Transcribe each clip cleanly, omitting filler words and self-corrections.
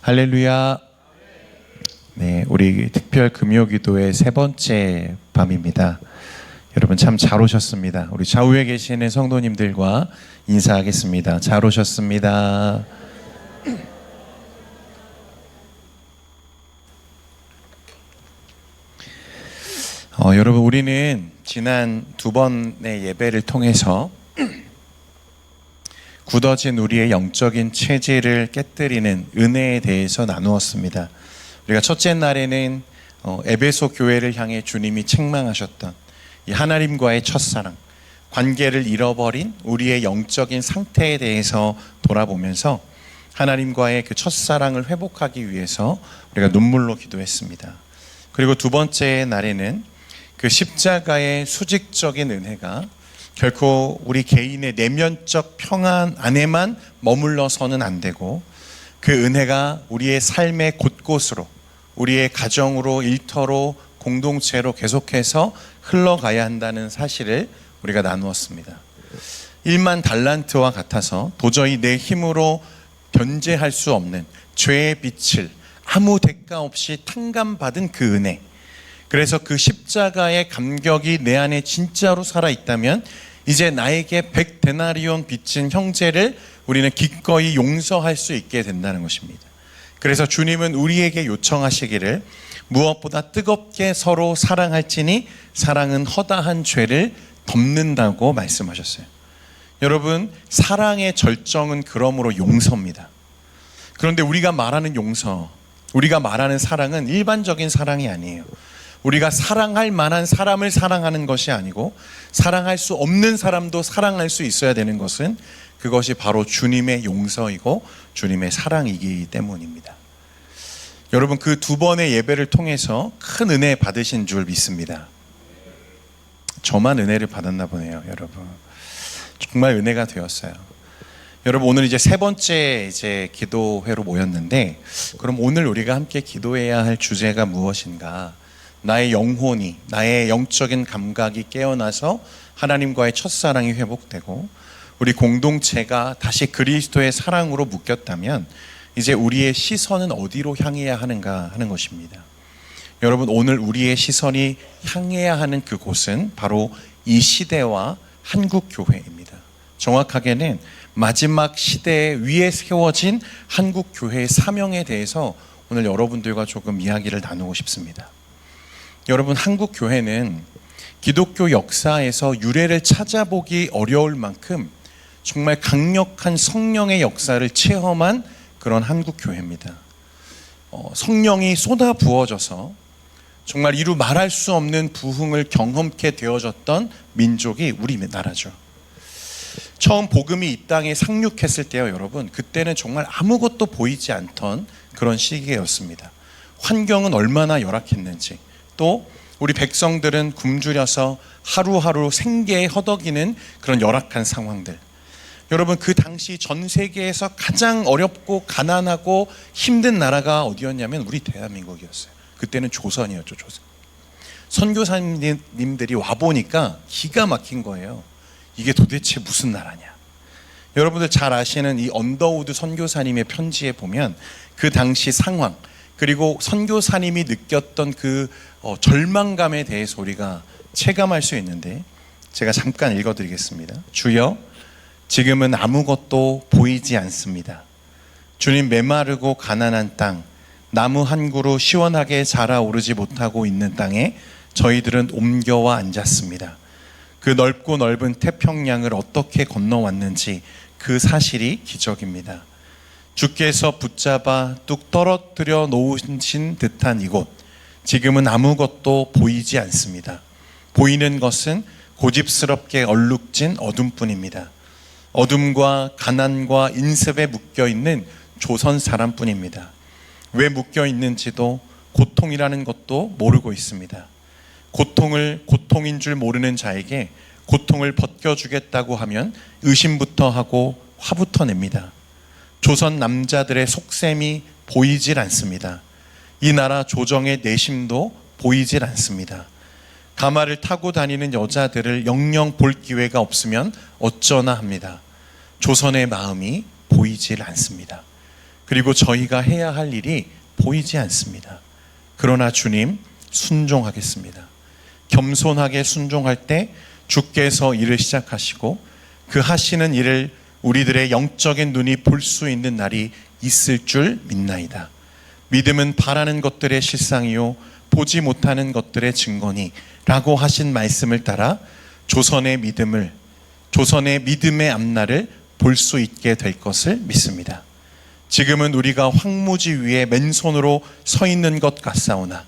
할렐루야. 네, 우리 특별 금요기도의 세 번째 밤입니다. 여러분 참 잘 오셨습니다. 우리 좌우에 계시는 성도님들과 인사하겠습니다. 잘 오셨습니다. 여러분, 우리는 지난 두 번의 예배를 통해서 굳어진 우리의 영적인 체질을 깨뜨리는 은혜에 대해서 나누었습니다. 우리가 첫째 날에는 에베소 교회를 향해 주님이 책망하셨던 이 하나님과의 첫사랑, 관계를 잃어버린 우리의 영적인 상태에 대해서 돌아보면서 하나님과의 그 첫사랑을 회복하기 위해서 우리가 눈물로 기도했습니다. 그리고 두 번째 날에는 그 십자가의 수직적인 은혜가 결코 우리 개인의 내면적 평안 안에만 머물러서는 안 되고, 그 은혜가 우리의 삶의 곳곳으로, 우리의 가정으로, 일터로, 공동체로 계속해서 흘러가야 한다는 사실을 우리가 나누었습니다. 1만 달란트와 같아서 도저히 내 힘으로 변제할 수 없는 죄의 빛을 아무 대가 없이 탕감받은 그 은혜, 그래서 그 십자가의 감격이 내 안에 진짜로 살아있다면 이제 나에게 100데나리온 빚진 형제를 우리는 기꺼이 용서할 수 있게 된다는 것입니다. 그래서 주님은 우리에게 요청하시기를 무엇보다 뜨겁게 서로 사랑할지니 사랑은 허다한 죄를 덮는다고 말씀하셨어요. 여러분, 사랑의 절정은 그러므로 용서입니다. 그런데 우리가 말하는 용서, 우리가 말하는 사랑은 일반적인 사랑이 아니에요. 우리가 사랑할 만한 사람을 사랑하는 것이 아니고, 사랑할 수 없는 사람도 사랑할 수 있어야 되는 것은 그것이 바로 주님의 용서이고 주님의 사랑이기 때문입니다. 여러분, 그 두 번의 예배를 통해서 큰 은혜 받으신 줄 믿습니다. 저만 은혜를 받았나 보네요, 여러분. 정말 은혜가 되었어요. 여러분, 오늘 이제 세 번째 기도회로 모였는데, 그럼 오늘 우리가 함께 기도해야 할 주제가 무엇인가? 나의 영혼이, 나의 영적인 감각이 깨어나서 하나님과의 첫사랑이 회복되고 우리 공동체가 다시 그리스도의 사랑으로 묶였다면 이제 우리의 시선은 어디로 향해야 하는가 하는 것입니다. 여러분, 오늘 우리의 시선이 향해야 하는 그곳은 바로 이 시대와 한국교회입니다. 정확하게는 마지막 시대 위에 세워진 한국교회의 사명에 대해서 오늘 여러분들과 조금 이야기를 나누고 싶습니다. 여러분, 한국교회는 기독교 역사에서 유래를 찾아보기 어려울 만큼 정말 강력한 성령의 역사를 체험한 그런 한국교회입니다. 성령이 쏟아 부어져서 정말 이루 말할 수 없는 부흥을 경험케 되어졌던 민족이 우리나라죠. 처음 복음이 이 땅에 상륙했을 때요, 여러분, 그때는 정말 아무것도 보이지 않던 그런 시기였습니다. 환경은 얼마나 열악했는지, 또 우리 백성들은 굶주려서 하루하루 생계에 허덕이는 그런 열악한 상황들. 여러분, 그 당시 전 세계에서 가장 어렵고 가난하고 힘든 나라가 어디였냐면 우리 대한민국이었어요. 그때는 조선이었죠, 조선. 선교사님들이 와보니까 기가 막힌 거예요. 이게 도대체 무슨 나라냐. 여러분들 잘 아시는 이 언더우드 선교사님의 편지에 보면 그 당시 상황, 그리고 선교사님이 느꼈던 그 절망감에 대해서 우리가 체감할 수 있는데, 제가 잠깐 읽어드리겠습니다. 주여, 지금은 아무것도 보이지 않습니다. 주님, 메마르고 가난한 땅, 나무 한 그루 시원하게 자라오르지 못하고 있는 땅에 저희들은 옮겨와 앉았습니다. 그 넓고 넓은 태평양을 어떻게 건너왔는지 그 사실이 기적입니다. 주께서 붙잡아 뚝 떨어뜨려 놓으신 듯한 이곳, 지금은 아무것도 보이지 않습니다. 보이는 것은 고집스럽게 얼룩진 어둠뿐입니다. 어둠과 가난과 인습에 묶여있는 조선 사람뿐입니다. 왜 묶여있는지도 고통이라는 것도 모르고 있습니다. 고통을 고통인 줄 모르는 자에게 고통을 벗겨주겠다고 하면 의심부터 하고 화부터 냅니다. 조선 남자들의 속셈이 보이질 않습니다. 이 나라 조정의 내심도 보이질 않습니다. 가마를 타고 다니는 여자들을 영영 볼 기회가 없으면 어쩌나 합니다. 조선의 마음이 보이질 않습니다. 그리고 저희가 해야 할 일이 보이지 않습니다. 그러나 주님, 순종하겠습니다. 겸손하게 순종할 때 주께서 일을 시작하시고 그 하시는 일을 우리들의 영적인 눈이 볼 수 있는 날이 있을 줄 믿나이다. 믿음은 바라는 것들의 실상이요 보지 못하는 것들의 증거니 라고 하신 말씀을 따라 조선의 믿음의 앞날을 볼 수 있게 될 것을 믿습니다. 지금은 우리가 황무지 위에 맨손으로 서 있는 것 같사오나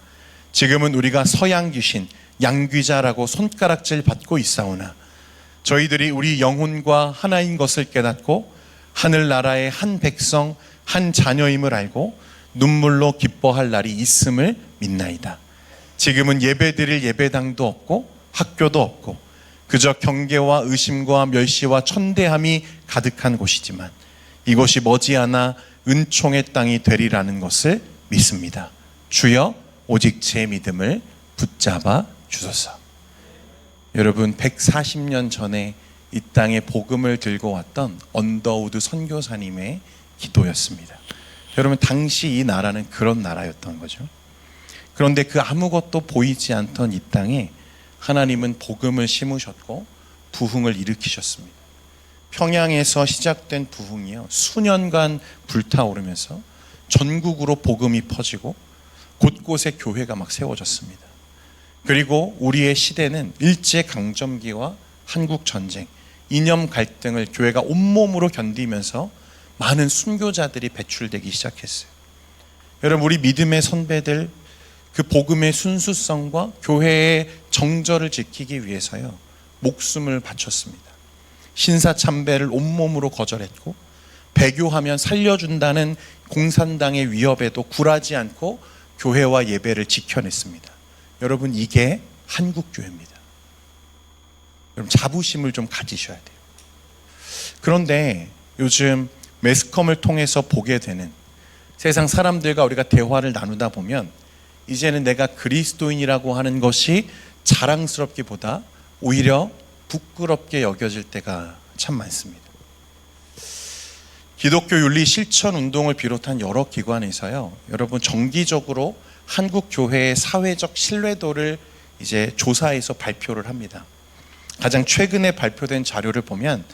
지금은 우리가 서양 귀신 양귀자라고 손가락질 받고 있사오나 저희들이 우리 영혼과 하나인 것을 깨닫고 하늘나라의 한 백성 한 자녀임을 알고 눈물로 기뻐할 날이 있음을 믿나이다. 지금은 예배드릴 예배당도 없고 학교도 없고 그저 경계와 의심과 멸시와 천대함이 가득한 곳이지만 이것이 머지않아 은총의 땅이 되리라는 것을 믿습니다. 주여 오직 제 믿음을 붙잡아 주소서. 여러분 140년 전에 이 땅에 복음을 들고 왔던 언더우드 선교사님의 기도였습니다. 여러분 당시 이 나라는 그런 나라였던 거죠. 그런데 그 아무것도 보이지 않던 이 땅에 하나님은 복음을 심으셨고 부흥을 일으키셨습니다. 평양에서 시작된 부흥이요 수년간 불타오르면서 전국으로 복음이 퍼지고 곳곳에 교회가 막 세워졌습니다. 그리고 우리의 시대는 일제강점기와 한국전쟁, 이념 갈등을 교회가 온몸으로 견디면서 많은 순교자들이 배출되기 시작했어요. 여러분 우리 믿음의 선배들 그 복음의 순수성과 교회의 정절을 지키기 위해서요 목숨을 바쳤습니다. 신사참배를 온몸으로 거절했고 배교하면 살려준다는 공산당의 위협에도 굴하지 않고 교회와 예배를 지켜냈습니다. 여러분 이게 한국교회입니다. 여러분 자부심을 좀 가지셔야 돼요. 그런데 요즘 매스컴을 통해서 보게 되는 세상 사람들과 우리가 대화를 나누다 보면 이제는 내가 그리스도인이라고 하는 것이 자랑스럽기보다 오히려 부끄럽게 여겨질 때가 참 많습니다. 기독교 윤리 실천 운동을 비롯한 여러 기관에서요, 여러분 정기적으로 한국 교회의 사회적 신뢰도를 이제 조사해서 발표를 합니다. 가장 최근에 발표된 자료를 보면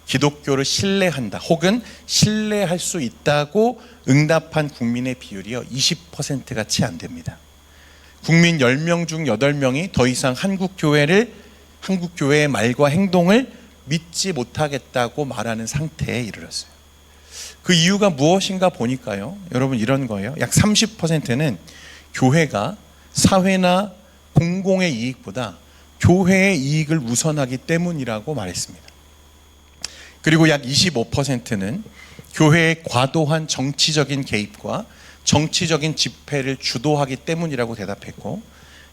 기독교를 신뢰한다 혹은 신뢰할 수 있다고 응답한 국민의 비율이요 20%가 채 안 됩니다. 국민 10명 중 8명이 더 이상 한국교회의 말과 행동을 믿지 못하겠다고 말하는 상태에 이르렀어요. 그 이유가 무엇인가 보니까요, 여러분 이런 거예요. 약 30%는 교회가 사회나 공공의 이익보다 교회의 이익을 우선하기 때문이라고 말했습니다. 그리고 약 25%는 교회의 과도한 정치적인 개입과 정치적인 집회를 주도하기 때문이라고 대답했고,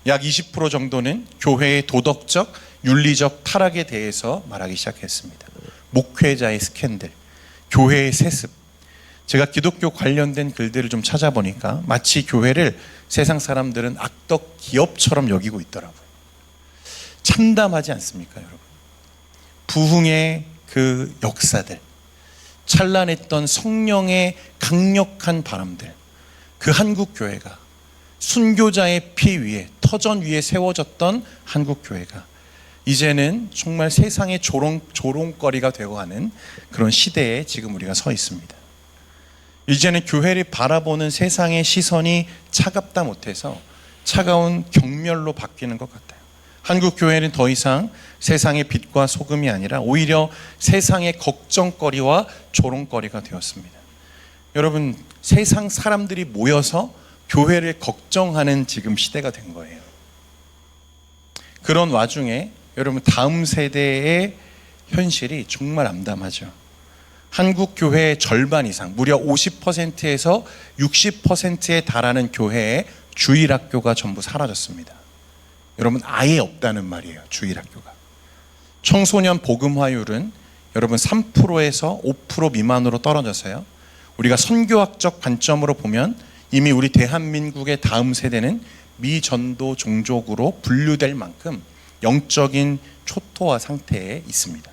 약 20% 정도는 교회의 도덕적, 윤리적 타락에 대해서 말하기 시작했습니다. 목회자의 스캔들, 교회의 세습. 제가 기독교 관련된 글들을 좀 찾아보니까 마치 교회를 세상 사람들은 악덕 기업처럼 여기고 있더라고요. 참담하지 않습니까, 여러분? 부흥의 그 역사들, 찬란했던 성령의 강력한 바람들, 그 한국교회가 순교자의 피 위에, 터전 위에 세워졌던 한국교회가 이제는 정말 세상의 조롱거리가 되어가는 그런 시대에 지금 우리가 서 있습니다. 이제는 교회를 바라보는 세상의 시선이 차갑다 못해서 차가운 경멸로 바뀌는 것 같아요. 한국교회는 더 이상 세상의 빛과 소금이 아니라 오히려 세상의 걱정거리와 조롱거리가 되었습니다. 여러분, 세상 사람들이 모여서 교회를 걱정하는 지금 시대가 된 거예요. 그런 와중에 여러분 다음 세대의 현실이 정말 암담하죠. 한국 교회의 절반 이상, 무려 50%에서 60%에 달하는 교회의 주일학교가 전부 사라졌습니다. 여러분 아예 없다는 말이에요. 주일학교가. 청소년 복음화율은 여러분 3%에서 5% 미만으로 떨어져서요, 우리가 선교학적 관점으로 보면 이미 우리 대한민국의 다음 세대는 미전도 종족으로 분류될 만큼 영적인 초토화 상태에 있습니다.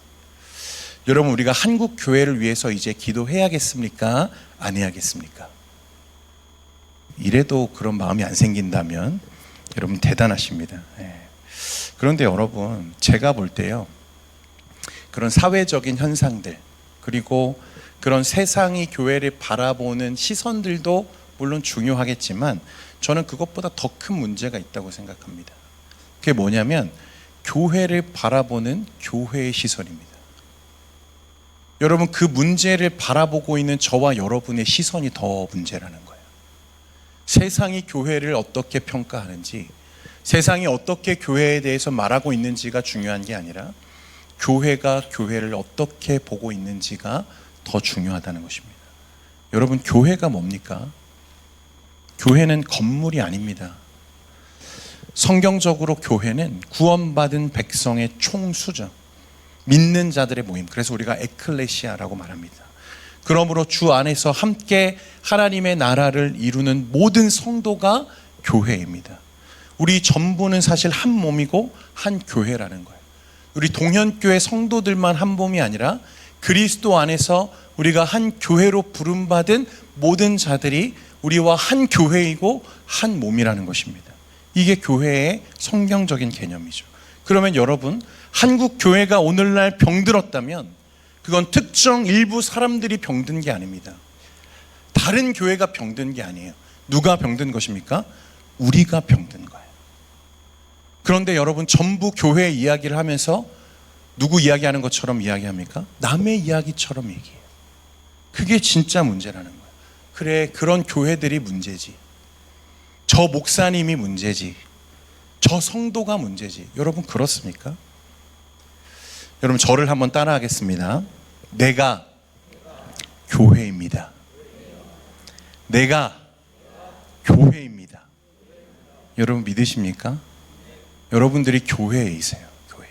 여러분 우리가 한국 교회를 위해서 이제 기도해야겠습니까? 안 해야겠습니까? 이래도 그런 마음이 안 생긴다면 여러분 대단하십니다. 그런데 여러분, 제가 볼 때요, 그런 사회적인 현상들, 그리고 그런 세상이 교회를 바라보는 시선들도 물론 중요하겠지만 저는 그것보다 더 큰 문제가 있다고 생각합니다. 그게 뭐냐면 교회를 바라보는 교회의 시선입니다. 여러분, 그 문제를 바라보고 있는 저와 여러분의 시선이 더 문제라는 거예요. 세상이 교회를 어떻게 평가하는지, 세상이 어떻게 교회에 대해서 말하고 있는지가 중요한 게 아니라 교회가 교회를 어떻게 보고 있는지가 더 중요하다는 것입니다. 여러분, 교회가 뭡니까? 교회는 건물이 아닙니다. 성경적으로 교회는 구원받은 백성의 총수죠. 믿는 자들의 모임. 그래서 우리가 에클레시아라고 말합니다. 그러므로 주 안에서 함께 하나님의 나라를 이루는 모든 성도가 교회입니다. 우리 전부는 사실 한 몸이고 한 교회라는 거예요. 우리 동현교회 성도들만 한 몸이 아니라 그리스도 안에서 우리가 한 교회로 부름받은 모든 자들이 우리와 한 교회이고 한 몸이라는 것입니다. 이게 교회의 성경적인 개념이죠. 그러면 여러분, 한국 교회가 오늘날 병들었다면 그건 특정 일부 사람들이 병든 게 아닙니다. 다른 교회가 병든 게 아니에요. 누가 병든 것입니까? 우리가 병든 거예요. 그런데 여러분, 전부 교회 이야기를 하면서 누구 이야기하는 것처럼 이야기합니까? 남의 이야기처럼 얘기해요. 그게 진짜 문제라는 거예요. 그래, 그런 교회들이 문제지. 저 목사님이 문제지. 저 성도가 문제지. 여러분, 그렇습니까? 여러분, 저를 한번 따라 하겠습니다. 내가 교회입니다. 내가 교회입니다. 여러분, 믿으십니까? 여러분들이 교회에 있어요. 교회.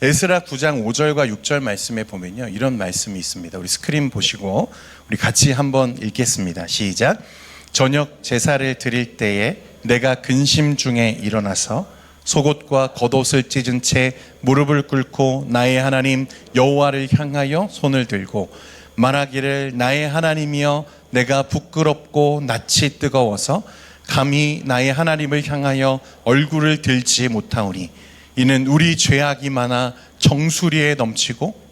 에스라 9장 5절과 6절 말씀에 보면요, 이런 말씀이 있습니다. 우리 스크린 보시고 우리 같이 한번 읽겠습니다. 시작. 저녁 제사를 드릴 때에 내가 근심 중에 일어나서 속옷과 겉옷을 찢은 채 무릎을 꿇고 나의 하나님 여호와를 향하여 손을 들고 말하기를, 나의 하나님이여, 내가 부끄럽고 낯이 뜨거워서 감히 나의 하나님을 향하여 얼굴을 들지 못하오니 이는 우리 죄악이 많아 정수리에 넘치고.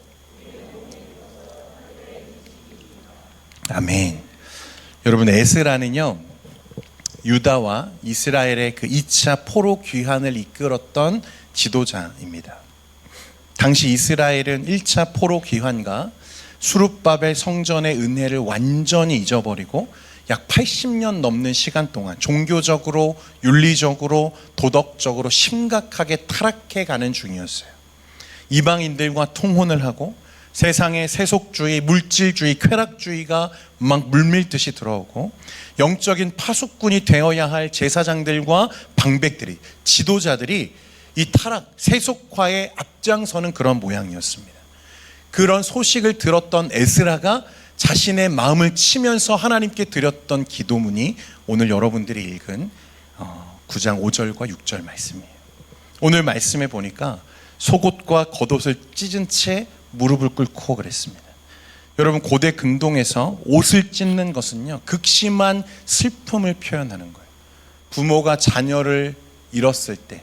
아멘. 여러분, 에스라는요, 유다와 이스라엘의 그 2차 포로 귀환을 이끌었던 지도자입니다. 당시 이스라엘은 1차 포로 귀환과 수룹바벨 성전의 은혜를 완전히 잊어버리고 약 80년 넘는 시간 동안 종교적으로, 윤리적으로, 도덕적으로 심각하게 타락해 가는 중이었어요. 이방인들과 통혼을 하고 세상의 세속주의, 물질주의, 쾌락주의가 막 물밀듯이 들어오고 영적인 파수꾼이 되어야 할 제사장들과 방백들이, 지도자들이 이 타락, 세속화에 앞장서는 그런 모양이었습니다. 그런 소식을 들었던 에스라가 자신의 마음을 치면서 하나님께 드렸던 기도문이 오늘 여러분들이 읽은 9장 5절과 6절 말씀이에요. 오늘 말씀에 보니까 속옷과 겉옷을 찢은 채 무릎을 꿇고 그랬습니다. 여러분, 고대 근동에서 옷을 찢는 것은요, 극심한 슬픔을 표현하는 거예요. 부모가 자녀를 잃었을 때,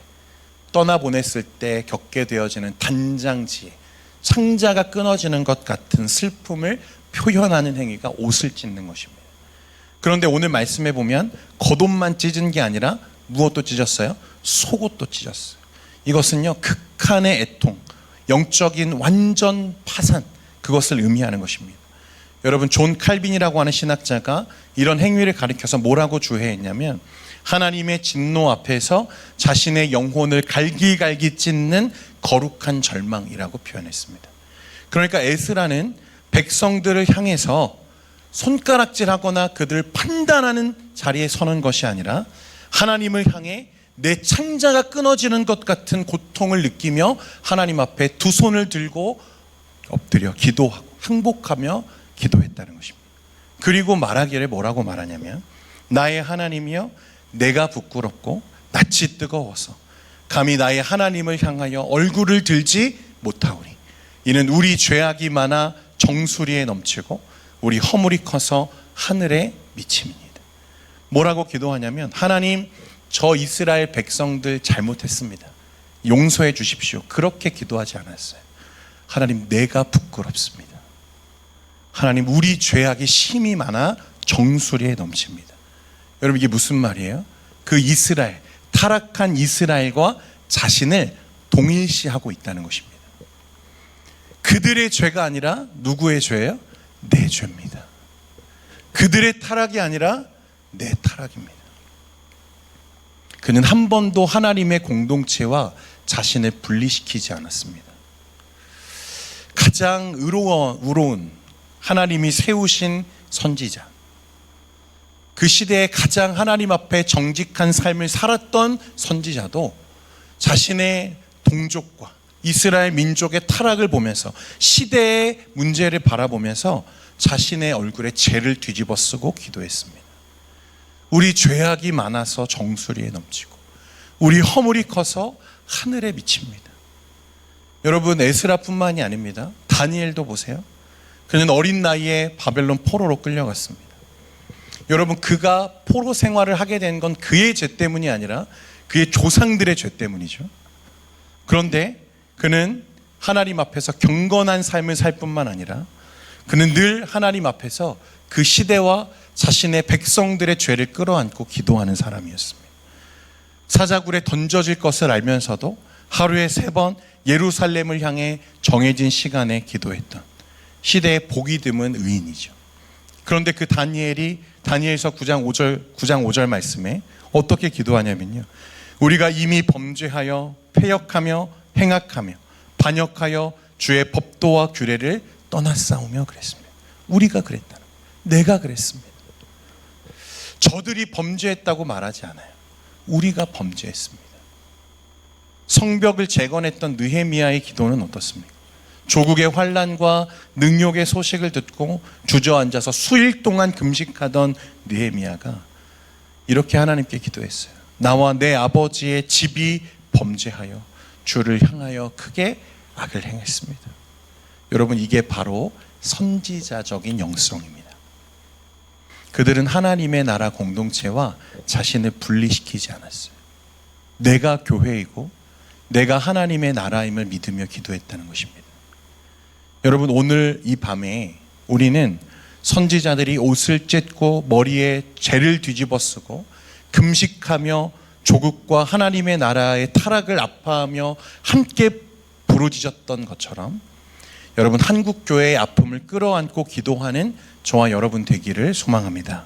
떠나보냈을 때 겪게 되어지는 단장지에 창자가 끊어지는 것 같은 슬픔을 표현하는 행위가 옷을 찢는 것입니다. 그런데 오늘 말씀에 보면 겉옷만 찢은 게 아니라 무엇도 찢었어요? 속옷도 찢었어요. 이것은요, 극한의 애통, 영적인 완전 파산, 그것을 의미하는 것입니다. 여러분, 존 칼빈이라고 하는 신학자가 이런 행위를 가리켜서 뭐라고 주해했냐면, 하나님의 진노 앞에서 자신의 영혼을 갈기갈기 찢는 거룩한 절망이라고 표현했습니다. 그러니까 에스라는 백성들을 향해서 손가락질하거나 그들을 판단하는 자리에 서는 것이 아니라 하나님을 향해 내 창자가 끊어지는 것 같은 고통을 느끼며 하나님 앞에 두 손을 들고 엎드려 기도하고 항복하며 기도했다는 것입니다. 그리고 말하기를 뭐라고 말하냐면, 나의 하나님이여, 내가 부끄럽고 낯이 뜨거워서 감히 나의 하나님을 향하여 얼굴을 들지 못하오니 이는 우리 죄악이 많아 정수리에 넘치고 우리 허물이 커서 하늘에 미침입니다. 뭐라고 기도하냐면, 하나님, 저 이스라엘 백성들 잘못했습니다. 용서해 주십시오. 그렇게 기도하지 않았어요. 하나님, 내가 부끄럽습니다. 하나님, 우리 죄악이 심이 많아 정수리에 넘칩니다. 여러분, 이게 무슨 말이에요? 그 이스라엘, 타락한 이스라엘과 자신을 동일시하고 있다는 것입니다. 그들의 죄가 아니라 누구의 죄예요? 내 죄입니다. 그들의 타락이 아니라 내 타락입니다. 그는 한 번도 하나님의 공동체와 자신을 분리시키지 않았습니다. 가장 의로운 하나님이 세우신 선지자, 그 시대에 가장 하나님 앞에 정직한 삶을 살았던 선지자도 자신의 동족과 이스라엘 민족의 타락을 보면서, 시대의 문제를 바라보면서 자신의 얼굴에 죄를 뒤집어 쓰고 기도했습니다. 우리 죄악이 많아서 정수리에 넘치고 우리 허물이 커서 하늘에 미칩니다. 여러분, 에스라뿐만이 아닙니다. 다니엘도 보세요. 그는 어린 나이에 바벨론 포로로 끌려갔습니다. 여러분, 그가 포로 생활을 하게 된 건 그의 죄 때문이 아니라 그의 조상들의 죄 때문이죠. 그런데 그는 하나님 앞에서 경건한 삶을 살 뿐만 아니라 그는 늘 하나님 앞에서 그 시대와 자신의 백성들의 죄를 끌어안고 기도하는 사람이었습니다. 사자굴에 던져질 것을 알면서도 하루에 3번 예루살렘을 향해 정해진 시간에 기도했던 시대의 복이 드문 의인이죠. 그런데 그 다니엘이 다니엘서 9장 5절 말씀에 어떻게 기도하냐면요, 우리가 이미 범죄하여 패역하며 행악하며 반역하여 주의 법도와 규례를 떠났사오며 그랬습니다. 우리가 그랬다. 내가 그랬습니다. 저들이 범죄했다고 말하지 않아요. 우리가 범죄했습니다. 성벽을 재건했던 느헤미야의 기도는 어떻습니까? 조국의 환난과 능욕의 소식을 듣고 주저앉아서 수일 동안 금식하던 느헤미야가 이렇게 하나님께 기도했어요. 나와 내 아버지의 집이 범죄하여 주를 향하여 크게 악을 행했습니다. 여러분, 이게 바로 선지자적인 영성입니다. 그들은 하나님의 나라 공동체와 자신을 분리시키지 않았어요. 내가 교회이고 내가 하나님의 나라임을 믿으며 기도했다는 것입니다. 여러분, 오늘 이 밤에 우리는 선지자들이 옷을 찢고 머리에 죄를 뒤집어 쓰고 금식하며 조국과 하나님의 나라의 타락을 아파하며 함께 부르짖었던 것처럼 여러분, 한국교회의 아픔을 끌어안고 기도하는 저와 여러분 되기를 소망합니다.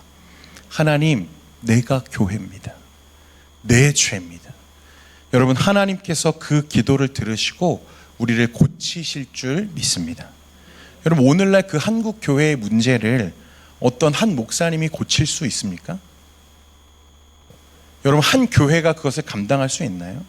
하나님, 내가 교회입니다. 내 죄입니다. 여러분, 하나님께서 그 기도를 들으시고 우리를 고치실 줄 믿습니다. 여러분, 오늘날 그 한국교회의 문제를 어떤 한 목사님이 고칠 수 있습니까? 여러분, 한 교회가 그것을 감당할 수 있나요?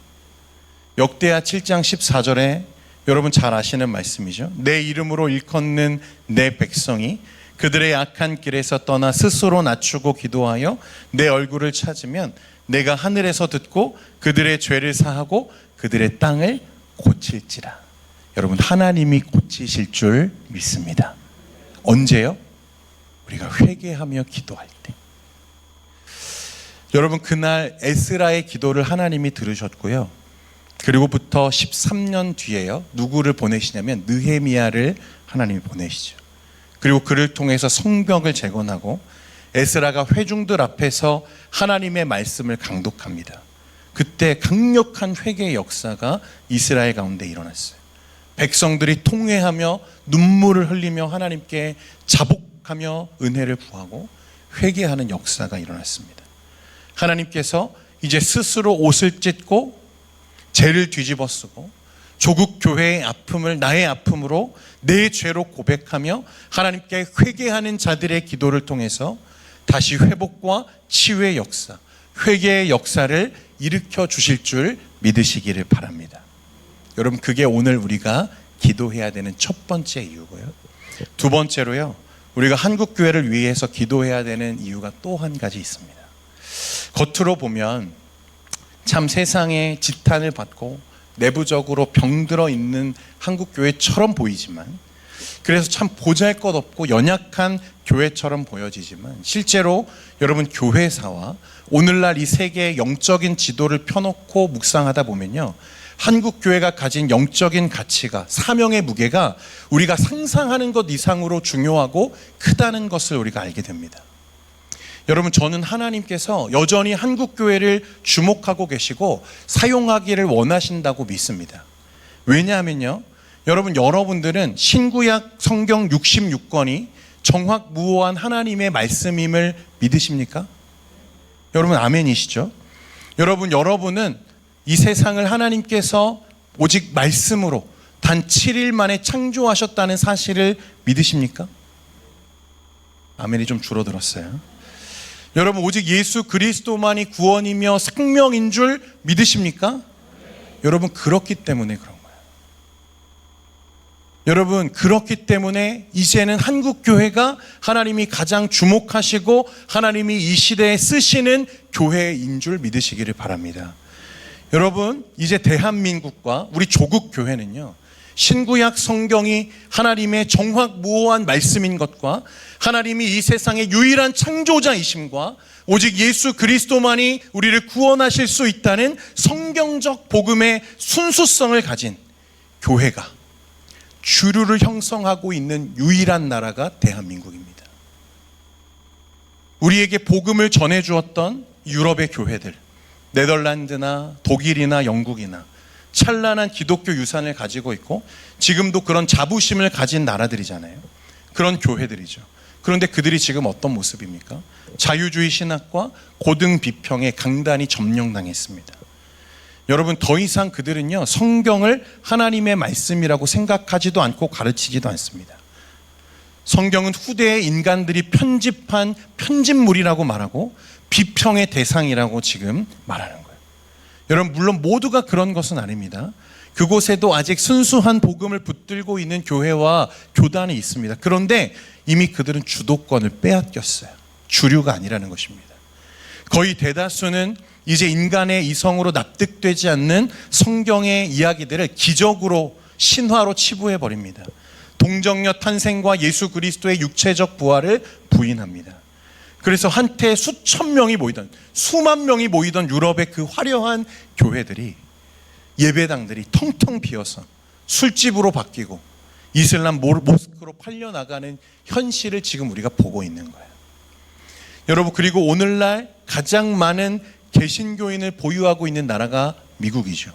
역대하 7장 14절에 여러분 잘 아시는 말씀이죠. 내 이름으로 일컫는 내 백성이 그들의 악한 길에서 떠나 스스로 낮추고 기도하여 내 얼굴을 찾으면 내가 하늘에서 듣고 그들의 죄를 사하고 그들의 땅을 고칠지라. 여러분, 하나님이 고치실 줄 믿습니다. 언제요? 우리가 회개하며 기도할 때. 여러분, 그날 에스라의 기도를 하나님이 들으셨고요. 그리고부터 13년 뒤에요, 누구를 보내시냐면 느헤미야를 하나님이 보내시죠. 그리고 그를 통해서 성벽을 재건하고 에스라가 회중들 앞에서 하나님의 말씀을 강독합니다. 그때 강력한 회개의 역사가 이스라엘 가운데 일어났어요. 백성들이 통회하며 눈물을 흘리며 하나님께 자복하며 은혜를 구하고 회개하는 역사가 일어났습니다. 하나님께서 이제 스스로 옷을 찢고 죄를 뒤집어 쓰고 조국 교회의 아픔을 나의 아픔으로 내 죄로 고백하며 하나님께 회개하는 자들의 기도를 통해서 다시 회복과 치유의 역사, 회개의 역사를 일으켜 주실 줄 믿으시기를 바랍니다. 여러분, 그게 오늘 우리가 기도해야 되는 첫 번째 이유고요. 두 번째로요, 우리가 한국교회를 위해서 기도해야 되는 이유가 또 한 가지 있습니다. 겉으로 보면 참 세상에 지탄을 받고 내부적으로 병들어 있는 한국교회처럼 보이지만 그래서 참 보잘것없고 연약한 교회처럼 보여지지만 실제로 여러분 교회사와 오늘날 이 세계의 영적인 지도를 펴놓고 묵상하다 보면요, 한국 교회가 가진 영적인 가치가, 사명의 무게가 우리가 상상하는 것 이상으로 중요하고 크다는 것을 우리가 알게 됩니다. 여러분, 저는 하나님께서 여전히 한국 교회를 주목하고 계시고 사용하기를 원하신다고 믿습니다. 왜냐하면요, 여러분들은 신구약 성경 66권이 정확무오한 하나님의 말씀임을 믿으십니까? 여러분 아멘이시죠? 여러분은 이 세상을 하나님께서 오직 말씀으로 단 7일 만에 창조하셨다는 사실을 믿으십니까? 아멘이 좀 줄어들었어요. 여러분, 오직 예수 그리스도만이 구원이며 생명인 줄 믿으십니까? 여러분, 그렇기 때문에 그런 거예요. 여러분, 그렇기 때문에 이제는 한국 교회가 하나님이 가장 주목하시고 하나님이 이 시대에 쓰시는 교회인 줄 믿으시기를 바랍니다. 여러분, 이제 대한민국과 우리 조국 교회는요, 신구약 성경이 하나님의 정확무오한 말씀인 것과 하나님이 이 세상의 유일한 창조자이심과 오직 예수 그리스도만이 우리를 구원하실 수 있다는 성경적 복음의 순수성을 가진 교회가 주류를 형성하고 있는 유일한 나라가 대한민국입니다. 우리에게 복음을 전해주었던 유럽의 교회들, 네덜란드나 독일이나 영국이나 찬란한 기독교 유산을 가지고 있고 지금도 그런 자부심을 가진 나라들이잖아요. 그런 교회들이죠. 그런데 그들이 지금 어떤 모습입니까? 자유주의 신학과 고등 비평에 강단이 점령당했습니다. 여러분, 더 이상 그들은요, 성경을 하나님의 말씀이라고 생각하지도 않고 가르치지도 않습니다. 성경은 후대의 인간들이 편집한 편집물이라고 말하고 비평의 대상이라고 지금 말하는 거예요. 여러분, 물론 모두가 그런 것은 아닙니다. 그곳에도 아직 순수한 복음을 붙들고 있는 교회와 교단이 있습니다. 그런데 이미 그들은 주도권을 빼앗겼어요. 주류가 아니라는 것입니다. 거의 대다수는 이제 인간의 이성으로 납득되지 않는 성경의 이야기들을 기적으로, 신화로 치부해 버립니다. 동정녀 탄생과 예수 그리스도의 육체적 부활을 부인합니다. 그래서 한때 수천 명이 모이던, 수만 명이 모이던 유럽의 그 화려한 교회들이, 예배당들이 텅텅 비어서 술집으로 바뀌고 이슬람 모스크로 팔려나가는 현실을 지금 우리가 보고 있는 거예요. 여러분, 그리고 오늘날 가장 많은 개신교인을 보유하고 있는 나라가 미국이죠.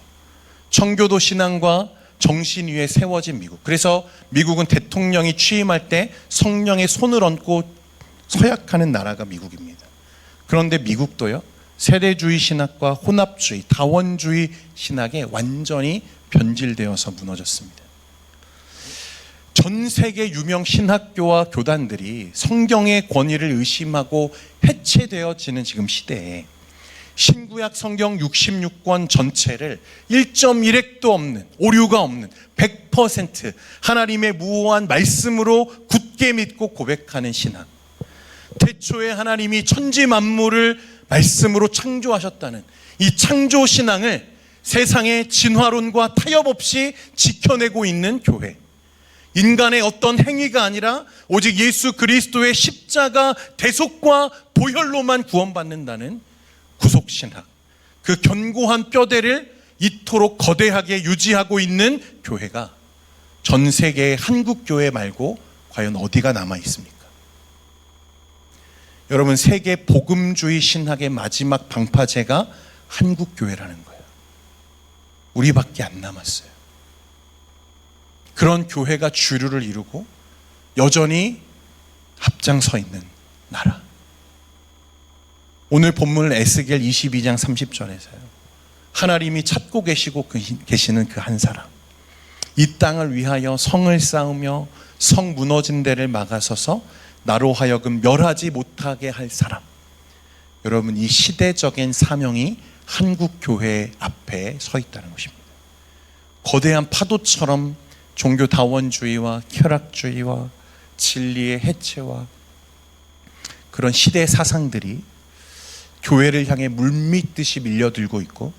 청교도 신앙과 정신 위에 세워진 미국. 그래서 미국은 대통령이 취임할 때 성령의 손을 얹고 서약하는 나라가 미국입니다. 그런데 미국도요, 세대주의 신학과 혼합주의, 다원주의 신학에 완전히 변질되어서 무너졌습니다. 전 세계 유명 신학교와 교단들이 성경의 권위를 의심하고 해체되어지는 지금 시대에 신구약 성경 66권 전체를 1.1핵도 없는, 오류가 없는 100% 하나님의 무오한 말씀으로 굳게 믿고 고백하는 신학, 태초에 하나님이 천지 만물을 말씀으로 창조하셨다는 이 창조 신앙을 세상의 진화론과 타협 없이 지켜내고 있는 교회, 인간의 어떤 행위가 아니라 오직 예수 그리스도의 십자가 대속과 보혈로만 구원받는다는 구속신학, 그 견고한 뼈대를 이토록 거대하게 유지하고 있는 교회가 전 세계의 한국 교회 말고 과연 어디가 남아 있습니까? 여러분, 세계 복음주의 신학의 마지막 방파제가 한국 교회라는 거예요. 우리밖에 안 남았어요. 그런 교회가 주류를 이루고 여전히 앞장서 있는 나라. 오늘 본문 에스겔 22장 30절에서요, 하나님이 찾고 계시는 그 한 사람, 이 땅을 위하여 성을 쌓으며 성 무너진 데를 막아서서 나로 하여금 멸하지 못하게 할 사람. 여러분, 이 시대적인 사명이 한국 교회 앞에 서 있다는 것입니다. 거대한 파도처럼 종교 다원주의와 쾌락주의와 진리의 해체와 그런 시대 사상들이 교회를 향해 물밀듯이 밀려들고 있고,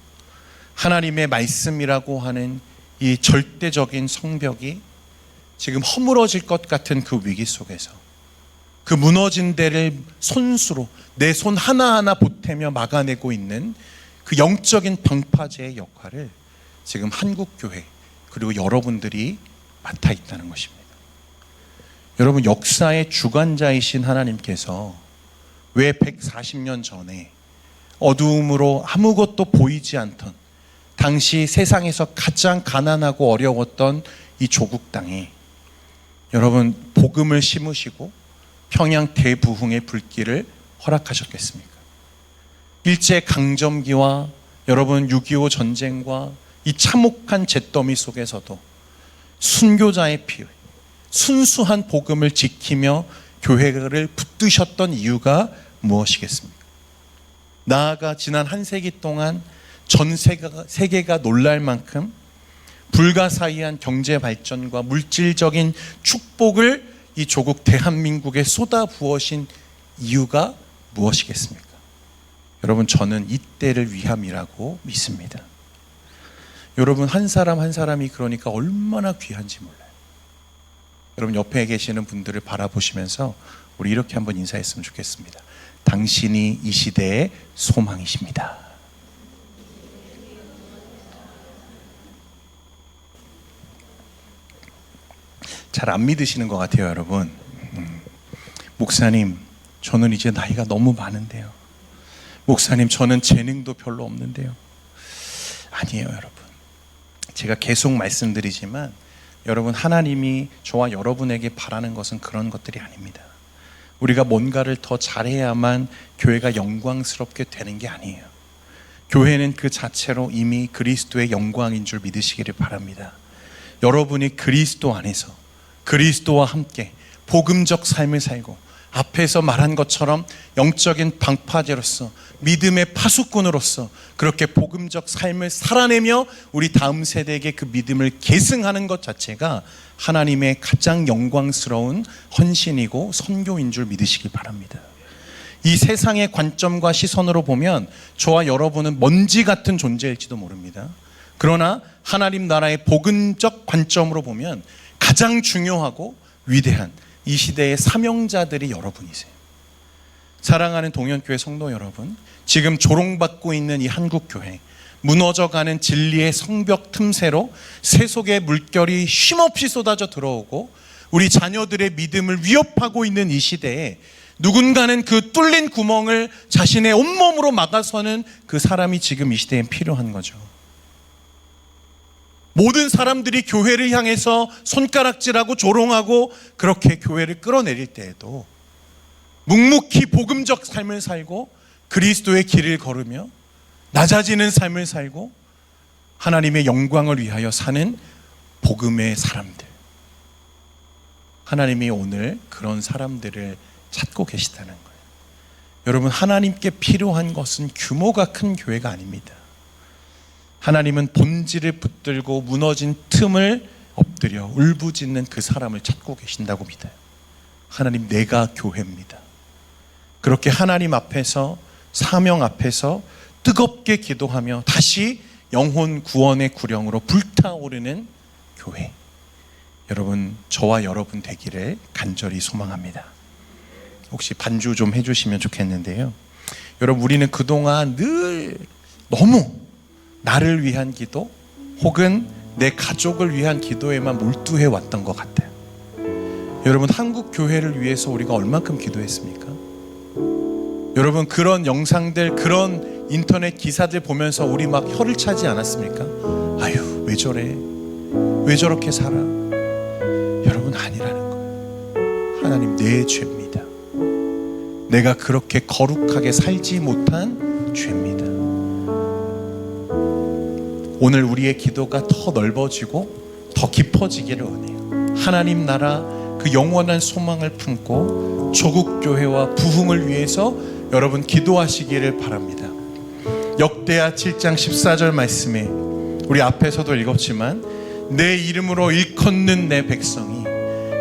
하나님의 말씀이라고 하는 이 절대적인 성벽이 지금 허물어질 것 같은 그 위기 속에서 그 무너진 데를 손수로 내 손 하나하나 보태며 막아내고 있는 그 영적인 방파제의 역할을 지금 한국교회 그리고 여러분들이 맡아 있다는 것입니다. 여러분, 역사의 주관자이신 하나님께서 왜 140년 전에 어두움으로 아무것도 보이지 않던 당시 세상에서 가장 가난하고 어려웠던 이 조국 땅에 여러분 복음을 심으시고 평양 대부흥의 불길을 허락하셨겠습니까? 일제강점기와 여러분 6.25 전쟁과 이 참혹한 잿더미 속에서도 순교자의 피, 순수한 복음을 지키며 교회를 붙드셨던 이유가 무엇이겠습니까? 나아가 지난 한 세기 동안 전 세계가 놀랄 만큼 불가사의한 경제 발전과 물질적인 축복을 이 조국 대한민국에 쏟아 부으신 이유가 무엇이겠습니까? 여러분, 저는 이때를 위함이라고 믿습니다. 여러분, 한 사람 한 사람이 그러니까 얼마나 귀한지 몰라요. 여러분, 옆에 계시는 분들을 바라보시면서 우리 이렇게 한번 인사했으면 좋겠습니다. 당신이 이 시대의 소망이십니다. 잘 안 믿으시는 것 같아요, 여러분. 목사님, 저는 이제 나이가 너무 많은데요. 목사님, 저는 재능도 별로 없는데요. 아니에요, 여러분. 제가 계속 말씀드리지만 여러분, 하나님이 저와 여러분에게 바라는 것은 그런 것들이 아닙니다. 우리가 뭔가를 더 잘해야만 교회가 영광스럽게 되는 게 아니에요. 교회는 그 자체로 이미 그리스도의 영광인 줄 믿으시기를 바랍니다. 여러분이 그리스도 안에서 그리스도와 함께 복음적 삶을 살고 앞에서 말한 것처럼 영적인 방파제로서 믿음의 파수꾼으로서 그렇게 복음적 삶을 살아내며 우리 다음 세대에게 그 믿음을 계승하는 것 자체가 하나님의 가장 영광스러운 헌신이고 선교인 줄 믿으시기 바랍니다. 이 세상의 관점과 시선으로 보면 저와 여러분은 먼지 같은 존재일지도 모릅니다. 그러나 하나님 나라의 복음적 관점으로 보면 가장 중요하고 위대한 이 시대의 사명자들이 여러분이세요. 사랑하는 동현교회 성도 여러분, 지금 조롱받고 있는 이 한국교회, 무너져가는 진리의 성벽 틈새로 세속의 물결이 쉼없이 쏟아져 들어오고 우리 자녀들의 믿음을 위협하고 있는 이 시대에 누군가는 그 뚫린 구멍을 자신의 온몸으로 막아서는 그 사람이 지금 이 시대에 필요한 거죠. 모든 사람들이 교회를 향해서 손가락질하고 조롱하고 그렇게 교회를 끌어내릴 때에도 묵묵히 복음적 삶을 살고 그리스도의 길을 걸으며 낮아지는 삶을 살고 하나님의 영광을 위하여 사는 복음의 사람들, 하나님이 오늘 그런 사람들을 찾고 계시다는 거예요. 여러분, 하나님께 필요한 것은 규모가 큰 교회가 아닙니다. 하나님은 본질을 붙들고 무너진 틈을 엎드려 울부짖는 그 사람을 찾고 계신다고 믿어요. 하나님, 내가 교회입니다. 그렇게 하나님 앞에서, 사명 앞에서 뜨겁게 기도하며 다시 영혼 구원의 구령으로 불타오르는 교회, 여러분, 저와 여러분 되기를 간절히 소망합니다. 혹시 반주 좀 해주시면 좋겠는데요. 여러분, 우리는 그동안 늘 너무 나를 위한 기도 혹은 내 가족을 위한 기도에만 몰두해 왔던 것 같아요. 여러분, 한국 교회를 위해서 우리가 얼만큼 기도했습니까? 여러분, 그런 영상들, 그런 인터넷 기사들 보면서 우리 막 혀를 차지 않았습니까? 아유, 왜 저래? 왜 저렇게 살아? 여러분, 아니라는 거예요. 하나님, 내 죄입니다. 내가 그렇게 거룩하게 살지 못한 죄입니다. 오늘 우리의 기도가 더 넓어지고 더 깊어지기를 원해요. 하나님 나라 그 영원한 소망을 품고 조국 교회와 부흥을 위해서 여러분 기도하시기를 바랍니다. 역대하 7장 14절 말씀에 우리 앞에서도 읽었지만 내 이름으로 일컫는 내 백성이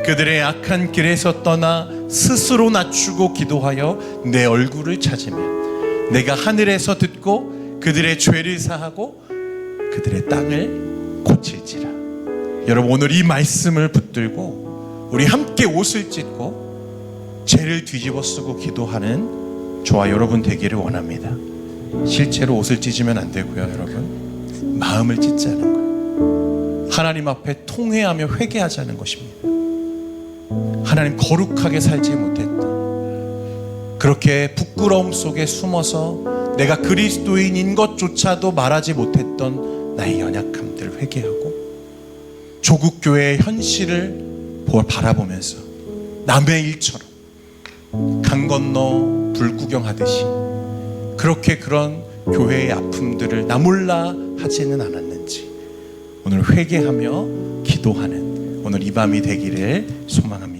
그들의 악한 길에서 떠나 스스로 낮추고 기도하여 내 얼굴을 찾으면 내가 하늘에서 듣고 그들의 죄를 사하고 그들의 땅을 고칠지라. 여러분, 오늘 이 말씀을 붙들고 우리 함께 옷을 찢고 죄를 뒤집어 쓰고 기도하는 저와 여러분 되기를 원합니다. 실제로 옷을 찢으면 안 되고요, 여러분. 마음을 찢자는 거예요. 하나님 앞에 통회하며 회개하자는 것입니다. 하나님, 거룩하게 살지 못했던, 그렇게 부끄러움 속에 숨어서 내가 그리스도인인 것조차도 말하지 못했던 나의 연약함들을 회개하고, 조국 교회의 현실을 바라보면서 남의 일처럼 강 건너 불 구경하듯이 그렇게 그런 교회의 아픔들을 나 몰라 하지는 않았는지 오늘 회개하며 기도하는 오늘 이 밤이 되기를 소망합니다.